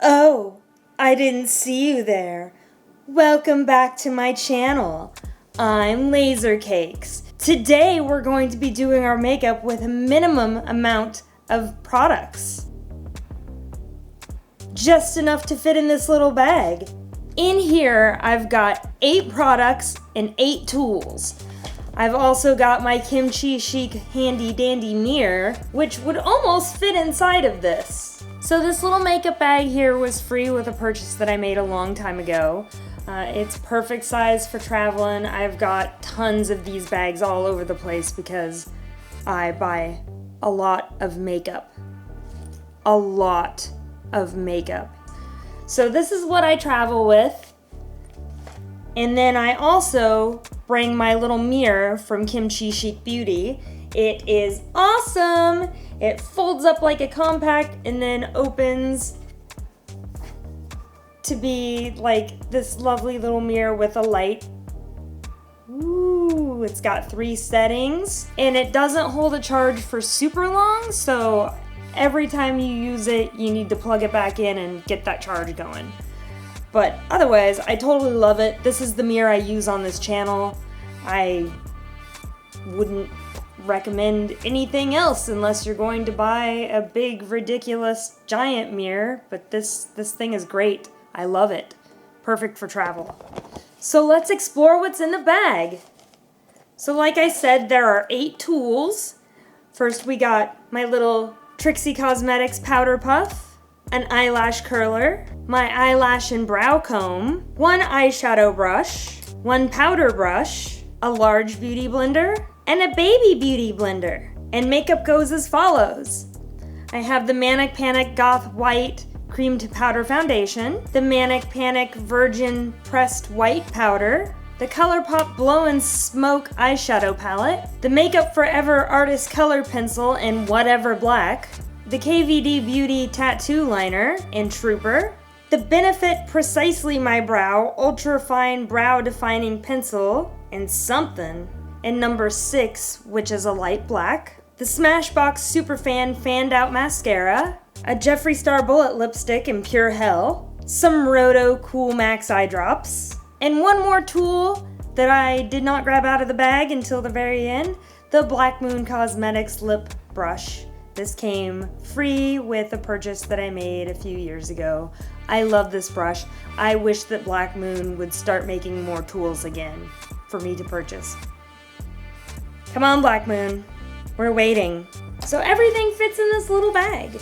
Oh, I didn't see you there. Welcome back to my channel. I'm Laser Cakes. Today we're going to be doing our makeup with a minimum amount of products. Just enough to fit in this little bag. In here, I've got 8 products and 8 tools. I've also got my kimchi chic handy dandy mirror, which would almost fit inside of this. So this little makeup bag here was free with a purchase that I made a long time ago. It's perfect size for traveling. I've got tons of these bags all over the place because I buy a lot of makeup. A lot of makeup. So this is what I travel with. And then I also bring my little mirror from Kimchi Chic Beauty. It is awesome! It folds up like a compact and then opens to be like this lovely little mirror with a light. Ooh, it's got 3 settings and it doesn't hold a charge for super long, so every time you use it, you need to plug it back in and get that charge going. But otherwise, I totally love it. This is the mirror I use on this channel. I wouldn't recommend anything else unless you're going to buy a big, ridiculous, giant mirror. But this thing is great. I love it. Perfect for travel. So let's explore what's in the bag. So like I said, there are 8 tools. First we got my little Trixie Cosmetics powder puff, an eyelash curler, my eyelash and brow comb, 1 eyeshadow brush, 1 powder brush, a large beauty blender, and a baby beauty blender. And makeup goes as follows. I have the Manic Panic Goth White Cream to Powder Foundation, the Manic Panic Virgin Pressed White Powder, the ColourPop Blow and Smoke Eyeshadow Palette, the Makeup Forever Artist Color Pencil in Whatever Black, the KVD Beauty Tattoo Liner in Trooper, the Benefit Precisely My Brow Ultra Fine Brow Defining Pencil in Something, and number 6, which is a light black, the Smashbox Superfan Fanned Out Mascara, a Jeffree Star Bullet Lipstick in Pure Hell, some Roto Cool Max Eye Drops, and 1 more tool that I did not grab out of the bag until the very end, the Black Moon Cosmetics Lip Brush. This came free with a purchase that I made a few years ago. I love this brush. I wish that Black Moon would start making more tools again for me to purchase. Come on, Black Moon. We're waiting. So everything fits in this little bag.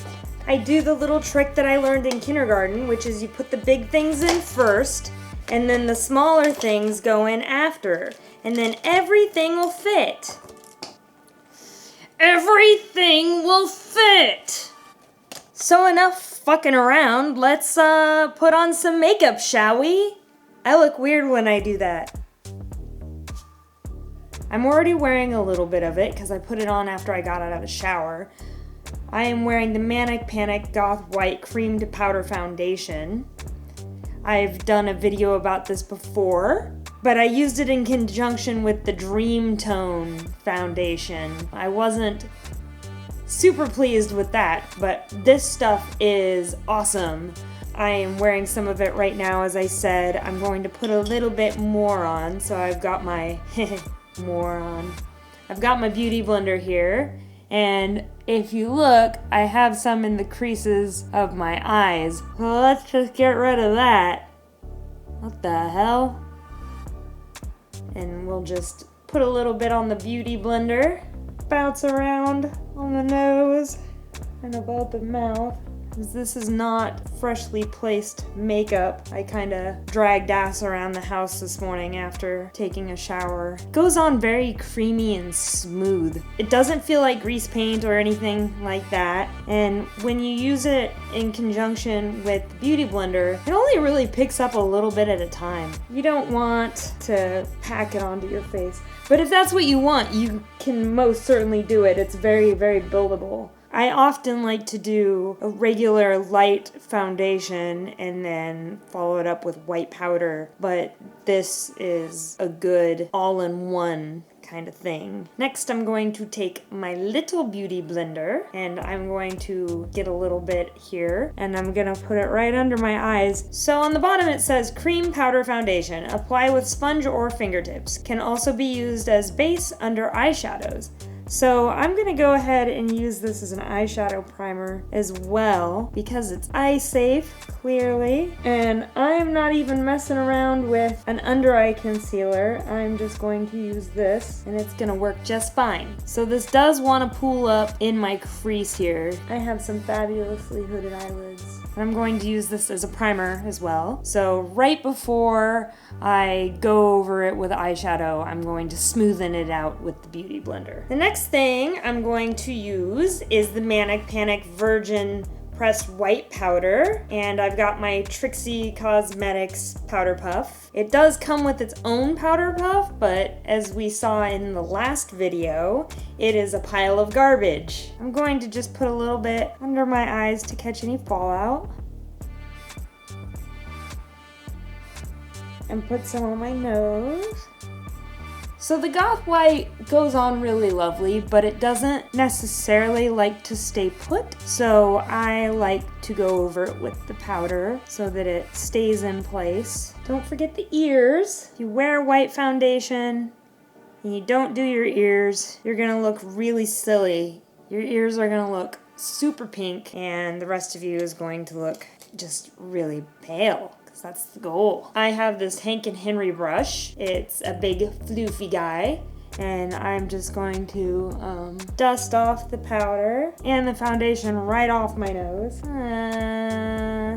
I do the little trick that I learned in kindergarten, which is you put the big things in first, and then the smaller things go in after, and then everything will fit. Everything will fit! So enough fucking around, let's put on some makeup, shall we? I look weird when I do that. I'm already wearing a little bit of it because I put it on after I got out of the shower. I am wearing the Manic Panic Goth White Cream to Powder Foundation. I've done a video about this before, but I used it in conjunction with the Dream Tone foundation. I wasn't super pleased with that, but this stuff is awesome. I am wearing some of it right now, as I said. I'm going to put a little bit more on, so I've got my more on. I've got my beauty blender here, and if you look, I have some in the creases of my eyes. Well, let's just get rid of that. What the hell? And we'll just put a little bit on the beauty blender, bounce around on the nose and above the mouth. This is not freshly placed makeup. I kind of dragged ass around the house this morning after taking a shower. It goes on very creamy and smooth. It doesn't feel like grease paint or anything like that. And when you use it in conjunction with the Beauty Blender, it only really picks up a little bit at a time. You don't want to pack it onto your face. But if that's what you want, you can most certainly do it. It's very, very buildable. I often like to do a regular light foundation and then follow it up with white powder, but this is a good all-in-one kind of thing. Next, I'm going to take my little beauty blender and I'm going to get a little bit here and I'm gonna put it right under my eyes. So on the bottom it says cream powder foundation. Apply with sponge or fingertips. Can also be used as base under eyeshadows. So I'm gonna go ahead and use this as an eyeshadow primer as well because it's eye safe, clearly. And I'm not even messing around with an under eye concealer. I'm just going to use this and it's gonna work just fine. So this does wanna pool up in my crease here. I have some fabulously hooded eyelids. I'm going to use this as a primer as well. So right before I go over it with eyeshadow, I'm going to smoothen it out with the Beauty Blender. The next thing I'm going to use is the Manic Panic Virgin pressed white powder, and I've got my Trixie Cosmetics powder puff. It does come with its own powder puff, but as we saw in the last video, it is a pile of garbage. I'm going to just put a little bit under my eyes to catch any fallout. And put some on my nose. So the Goth White goes on really lovely, but it doesn't necessarily like to stay put. So I like to go over it with the powder so that it stays in place. Don't forget the ears. If you wear white foundation and you don't do your ears, you're gonna look really silly. Your ears are gonna look super pink and the rest of you is going to look just really pale. That's the goal. I have this Hank and Henry brush. It's a big floofy guy. And I'm just going to dust off the powder and the foundation right off my nose.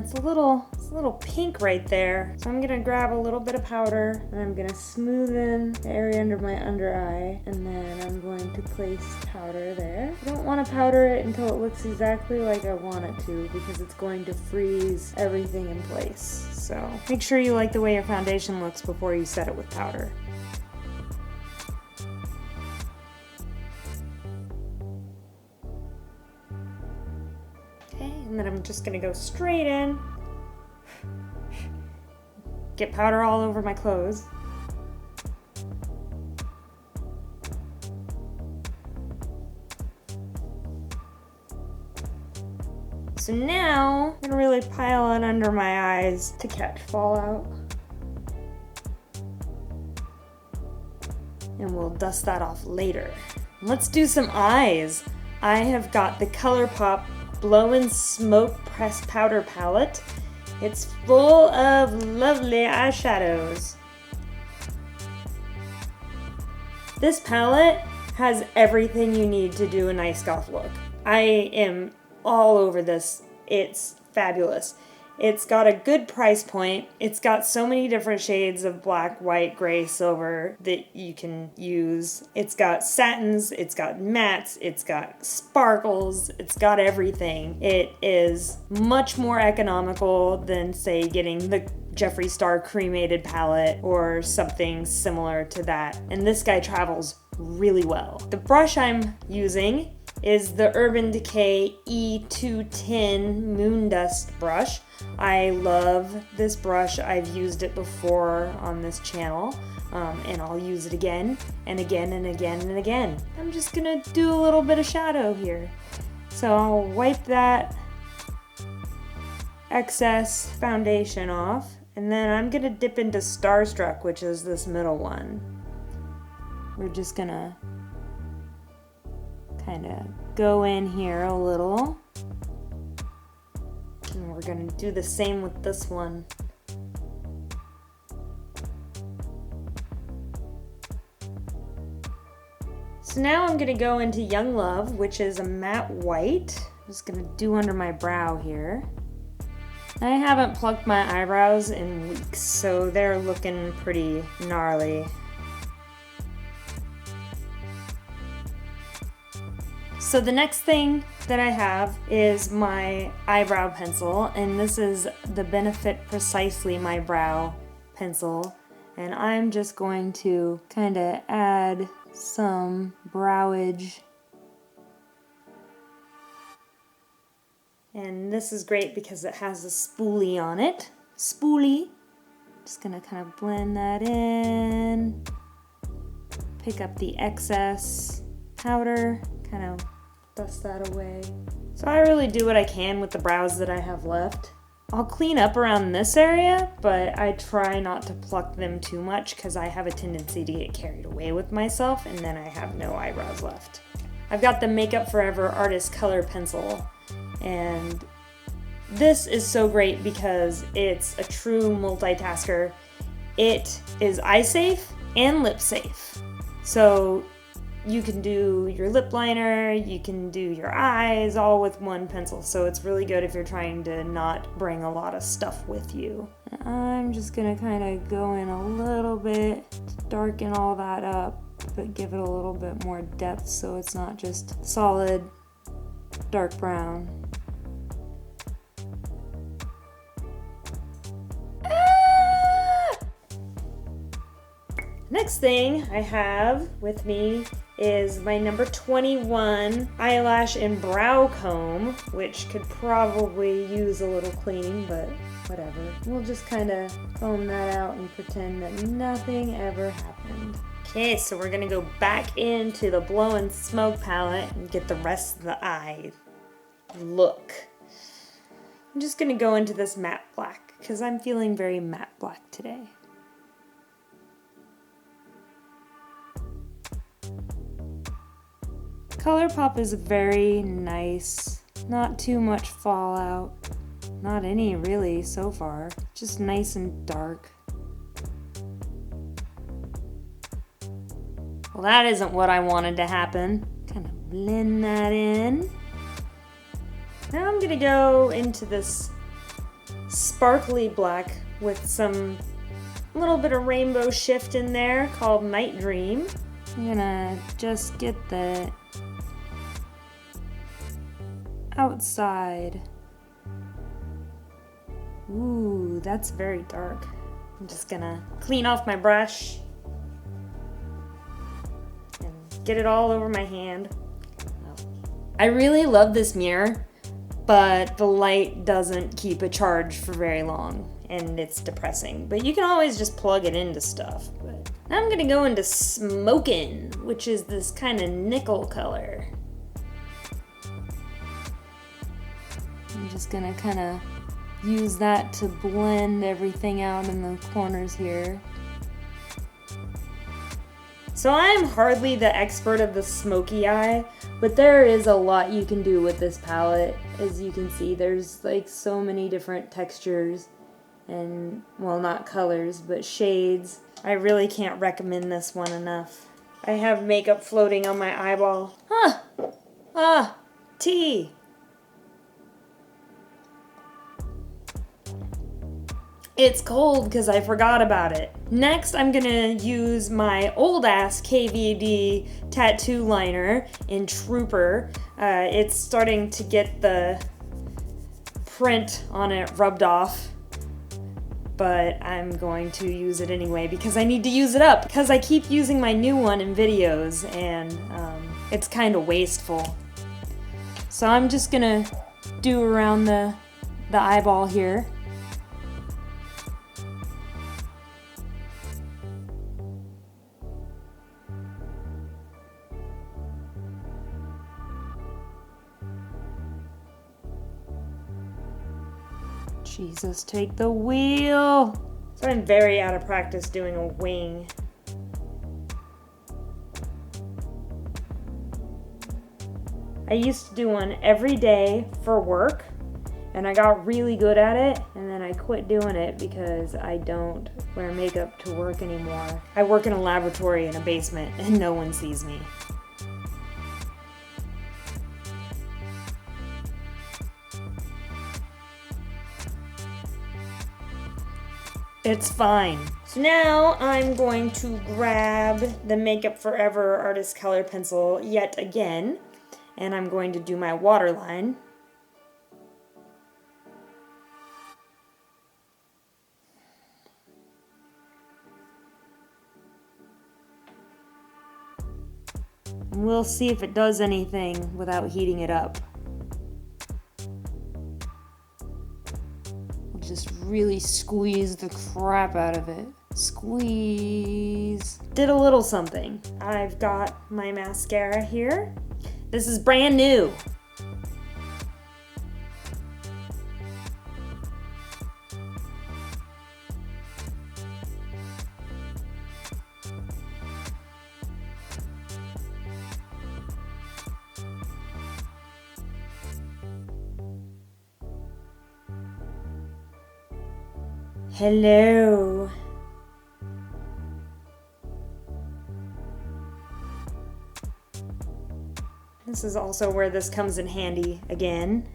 It's a little pink right there. So I'm gonna grab a little bit of powder and I'm gonna smoothen the area under my under eye. And then I'm going to place powder there. I don't want to powder it until it looks exactly like I want it to because it's going to freeze everything in place. So make sure you like the way your foundation looks before you set it with powder. And then I'm just gonna go straight in. Get powder all over my clothes. So now, I'm gonna really pile it under my eyes to catch fallout. And we'll dust that off later. Let's do some eyes. I have got the ColourPop Blow and Smoke Pressed Powder Palette. It's full of lovely eyeshadows. This palette has everything you need to do a nice goth look. I am all over this. It's fabulous. It's got a good price point. It's got so many different shades of black, white, gray, silver that you can use. It's got satins, it's got mattes, it's got sparkles, it's got everything. It is much more economical than, say, getting the Jeffree Star cremated palette or something similar to that. And this guy travels really well. The brush I'm using is the Urban Decay E210 Moon Dust brush. I love this brush. I've used it before on this channel, and I'll use it again and again and again and again. I'm just gonna do a little bit of shadow here. So I'll wipe that excess foundation off, and then I'm gonna dip into Starstruck, which is this middle one. We're just gonna kind of go in here a little. And we're gonna do the same with this one. So now I'm gonna go into Young Love, which is a matte white. I'm just gonna do under my brow here. I haven't plucked my eyebrows in weeks, so they're looking pretty gnarly. So the next thing that I have is my eyebrow pencil, and this is the Benefit Precisely My Brow pencil. And I'm just going to kind of add some browage. And this is great because it has a spoolie on it. Spoolie. Just gonna kind of blend that in. pick up the excess powder, kind of dust that away. So I really do what I can with the brows that I have left. I'll clean up around this area, but I try not to pluck them too much because I have a tendency to get carried away with myself and then I have no eyebrows left. I've got the Makeup Forever Artist Color Pencil, and this is so great because it's a true multitasker. It is eye safe and lip safe. So you can do your lip liner, you can do your eyes all with one pencil. So it's really good if you're trying to not bring a lot of stuff with you. I'm just gonna kind of go in a little bit, darken all that up, but give it a little bit more depth so it's not just solid dark brown. Next thing I have with me is my number 21 eyelash and brow comb, which could probably use a little cleaning, but whatever. We'll just kind of comb that out and pretend that nothing ever happened. Okay, so we're gonna go back into the Blow and Smoke palette and get the rest of the eye look. I'm just gonna go into this matte black because I'm feeling very matte black today. ColourPop is very nice, not too much fallout, not any really so far, just nice and dark. Well, that isn't what I wanted to happen. Kind of blend that in. Now I'm gonna go into this sparkly black with some little bit of rainbow shift in there called Night Dream. I'm gonna just get the outside. Ooh, that's very dark. I'm just gonna clean off my brush and get it all over my hand. I really love this mirror, but the light doesn't keep a charge for very long and it's depressing. But you can always just plug it into stuff. But now I'm gonna go into Smokin', which is this kind of nickel color. I'm just gonna kind of use that to blend everything out in the corners here. So I'm hardly the expert of the smoky eye, but there is a lot you can do with this palette. As you can see, there's like so many different textures and, well, not colors, but shades. I really can't recommend this one enough. I have makeup floating on my eyeball. Tea. It's cold because I forgot about it. Next, I'm gonna use my old ass KVD tattoo liner in Trooper. It's starting to get the print on it rubbed off, but I'm going to use it anyway because I need to use it up because I keep using my new one in videos and it's kind of wasteful. So I'm just gonna do around the eyeball here. Jesus, take the wheel. So I'm very out of practice doing a wing. I used to do one every day for work, and I got really good at it, and then I quit doing it because I don't wear makeup to work anymore. I work in a laboratory in a basement, and no one sees me. It's fine. So now I'm going to grab the Makeup Forever Artist Color Pencil yet again, and I'm going to do my waterline. And we'll see if it does anything without heating it up. Just really squeeze the crap out of it. Squeeze. Did a little something. I've got my mascara here. This is brand new. Hello. This is also where this comes in handy again.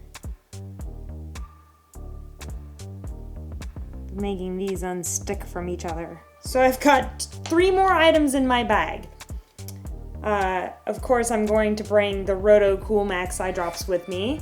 Making these unstick from each other. So I've got 3 more items in my bag. Of course, I'm going to bring the Roto Cool Max eye drops with me.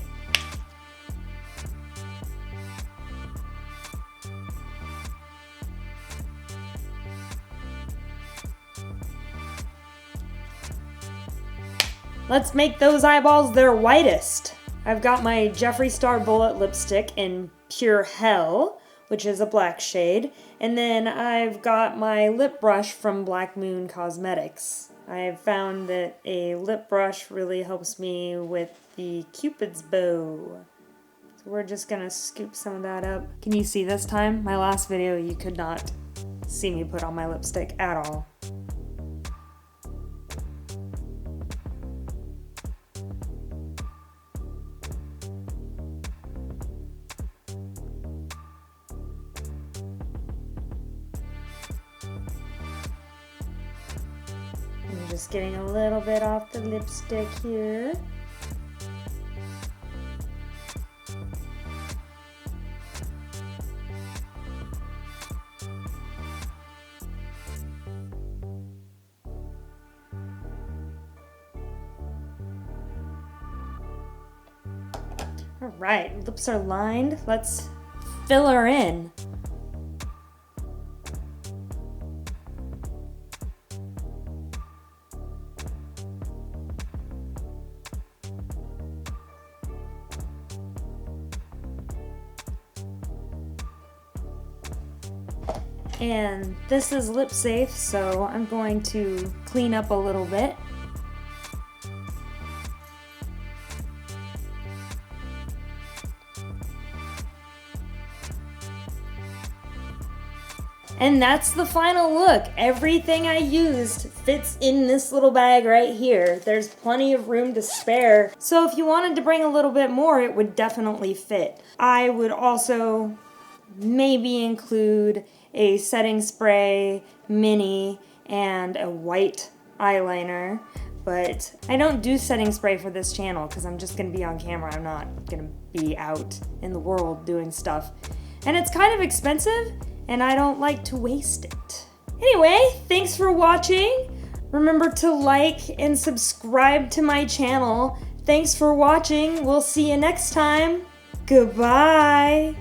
Let's make those eyeballs their whitest. I've got my Jeffree Star Bullet lipstick in Pure Hell, which is a black shade. And then I've got my lip brush from Black Moon Cosmetics. I've found that a lip brush really helps me with the Cupid's bow. So we're just gonna scoop some of that up. Can you see this time? My last video, you could not see me put on my lipstick at all. I'm just getting a little bit off the lipstick here. All right, lips are lined. Let's fill her in. And this is lip safe, so I'm going to clean up a little bit. And that's the final look. Everything I used fits in this little bag right here. There's plenty of room to spare. So if you wanted to bring a little bit more, it would definitely fit. I would also maybe include a setting spray, mini, and a white eyeliner. But I don't do setting spray for this channel because I'm just gonna be on camera. I'm not gonna be out in the world doing stuff. And it's kind of expensive, and I don't like to waste it. Anyway, thanks for watching. Remember to like and subscribe to my channel. Thanks for watching. We'll see you next time. Goodbye.